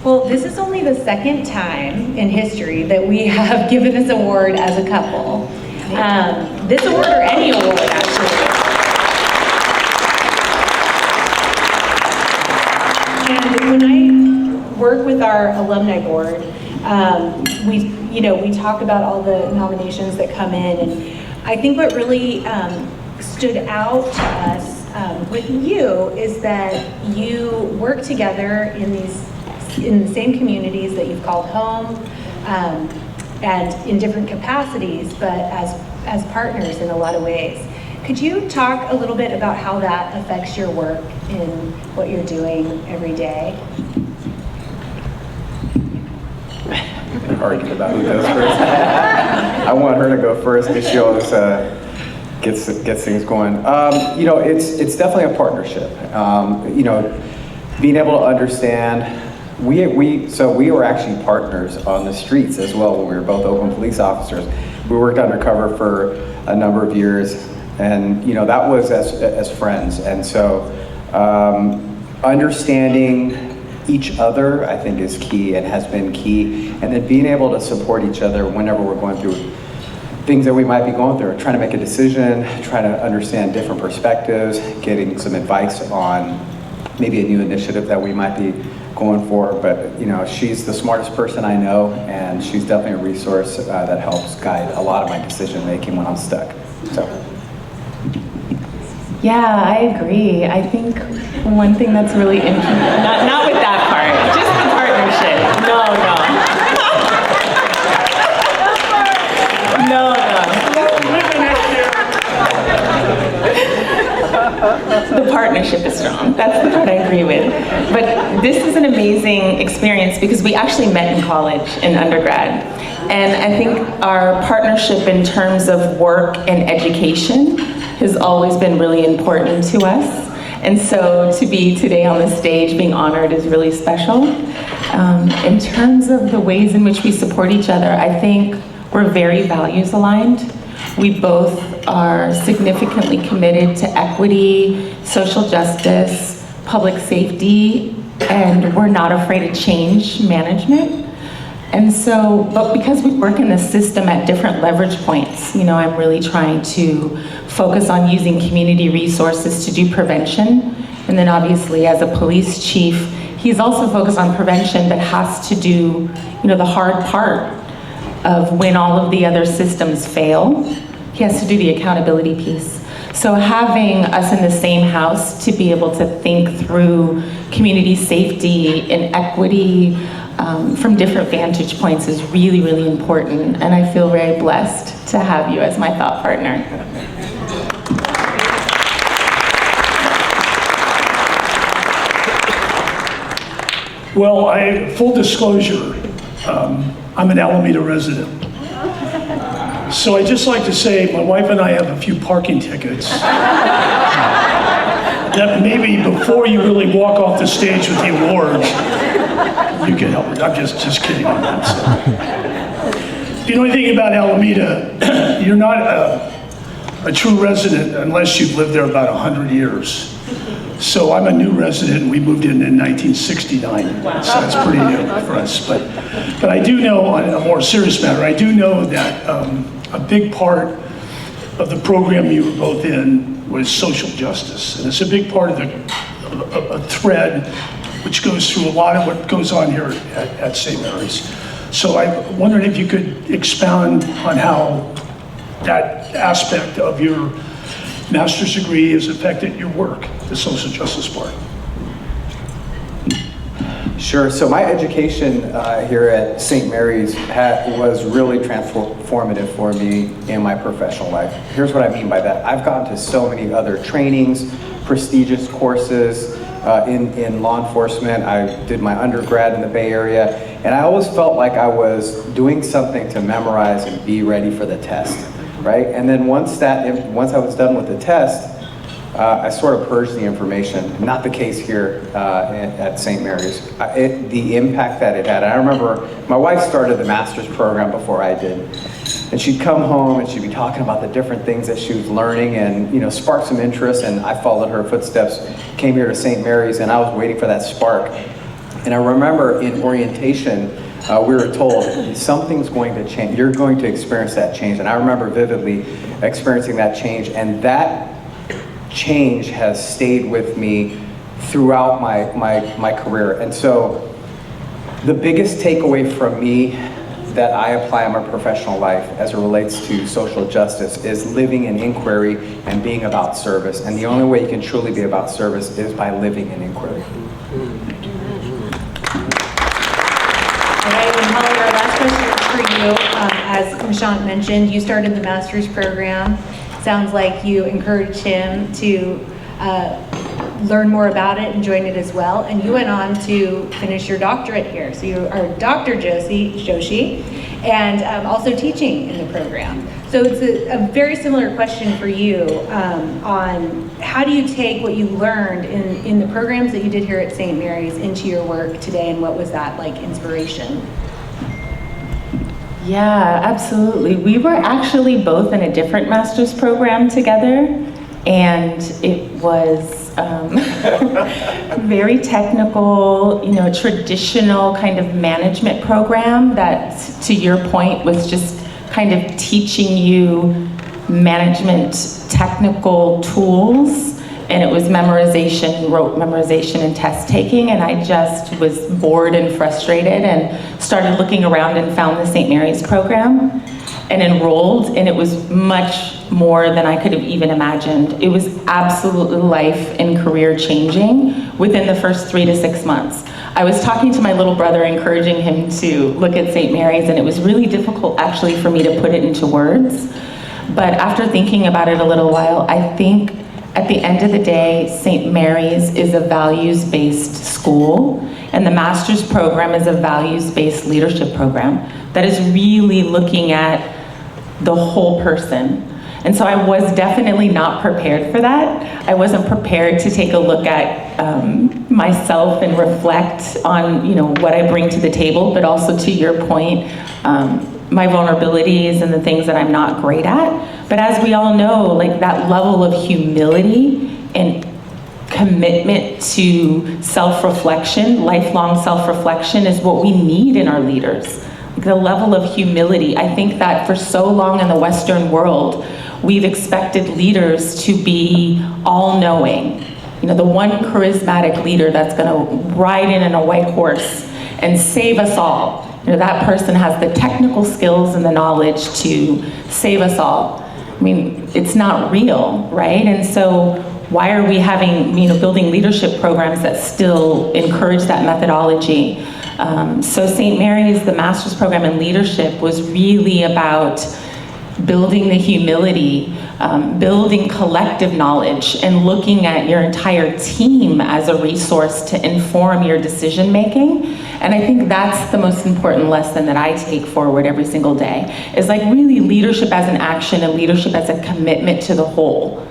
Well, this is only the second time in history that we have given this award as a couple. This award, or any award, actually. And when I work with our alumni board, we talk about all the nominations that come in, and I think what really stood out to us with you is that you work together in the same communities that you've called home, and in different capacities, but as partners in a lot of ways. Could you talk a little bit about how that affects your work in what you're doing every day? Argue about who goes first. I want her to go first because she always gets things going. It's definitely a partnership. Being able to understand. We were actually partners on the streets as well when we were both Oakland police officers. We worked undercover for a number of years, and that was as friends. And so understanding each other, I think, is key and has been key. And then being able to support each other whenever we're going through things that we might be going through, trying to make a decision, trying to understand different perspectives, getting some advice on maybe a new initiative that we might be going for. But she's the smartest person I know, and she's definitely a resource that helps guide a lot of my decision making when I'm stuck. So. Yeah, I agree. I think one thing that's really interesting, not with that part, just the partnership. No. The partnership is strong. That's the part I agree with. But this is an amazing experience because we actually met in college, in undergrad. And I think our partnership in terms of work and education has always been really important to us. And so to be today on the stage being honored is really special. In terms of the ways in which we support each other, I think we're very values aligned. We both are significantly committed to equity, social justice, public safety, and we're not afraid to change management. And so, but because we work in the system at different leverage points, I'm really trying to focus on using community resources to do prevention. And then obviously as a police chief, he's also focused on prevention, but has to do, the hard part of when all of the other systems fail. He has to do the accountability piece. So having us in the same house to be able to think through community safety and equity from different vantage points is really, really important. And I feel very blessed to have you as my thought partner. Well, full disclosure, I'm an Alameda resident. So I'd just like to say my wife and I have a few parking tickets that maybe before you really walk off the stage with the awards, you can help me. I'm just kidding on that. So. If you know anything about Alameda, you're not a true resident unless you've lived there about 100 years. So I'm a new resident. We moved in 1969, wow. So it's pretty new for us. But I do know, on a more serious matter, I do know that a big part of the program you were both in was social justice. And it's a big part of a thread which goes through a lot of what goes on here at St. Mary's. So I wondered if you could expound on how that aspect of your master's degree has affected your work, the social justice part. Sure. So my education here at St. Mary's was really transformative for me in my professional life. Here's what I mean by that. I've gone to so many other trainings, prestigious courses in law enforcement. I did my undergrad in the Bay Area, and I always felt like I was doing something to memorize and be ready for the test, right? And then once I was done with the test, I sort of purged the information. Not the case here at St. Mary's. The impact that it had. I remember my wife started the master's program before I did. And she'd come home and she'd be talking about the different things that she was learning and sparked some interest, and I followed her footsteps, came here to St. Mary's, and I was waiting for that spark. And I remember in orientation, we were told something's going to change. You're going to experience that change. And I remember vividly experiencing that change, and that change has stayed with me throughout my career. And so the biggest takeaway from me that I apply in my professional life as it relates to social justice is living in inquiry and being about service. And the only way you can truly be about service is by living in inquiry. All right, and Holly, our last question is for you. As Nishant mentioned, you started the master's program. Sounds like you encouraged him to learn more about it and join it as well. And you went on to finish your doctorate here. So you are Dr. Joshi, and also teaching in the program. So it's a very similar question for you on how do you take what you learned in the programs that you did here at St. Mary's into your work today, and what was that like inspiration? Yeah, absolutely. We were actually both in a different master's program together, and it was very technical, traditional kind of management program that, to your point, was just kind of teaching you management technical tools, and it was memorization, rote memorization and test taking, and I just was bored and frustrated and started looking around and found the St. Mary's program and enrolled, and it was much more than I could have even imagined. It was absolutely life and career changing within the first 3 to 6 months. I was talking to my little brother, encouraging him to look at St. Mary's, and it was really difficult actually for me to put it into words. But after thinking about it a little while, I think at the end of the day, St. Mary's is a values-based school, and the master's program is a values-based leadership program that is really looking at the whole person. And so I was definitely not prepared for that. I wasn't prepared to take a look at myself and reflect on what I bring to the table, but also, to your point, my vulnerabilities and the things that I'm not great at. But as we all know, like, that level of humility and commitment to self-reflection, lifelong self-reflection, is what we need in our leaders. The level of humility. I think that for so long in the Western world, we've expected leaders to be all-knowing. The one charismatic leader that's gonna ride in a white horse and save us all. That person has the technical skills and the knowledge to save us all. I mean, it's not real, right? And so why are we having, building leadership programs that still encourage that methodology? So St. Mary's, the master's program in leadership, was really about building the humility, building collective knowledge, and looking at your entire team as a resource to inform your decision making. And I think that's the most important lesson that I take forward every single day, is like really leadership as an action and leadership as a commitment to the whole.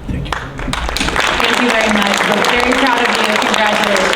Thank you. Thank you very much. We're very proud of you. Congratulations.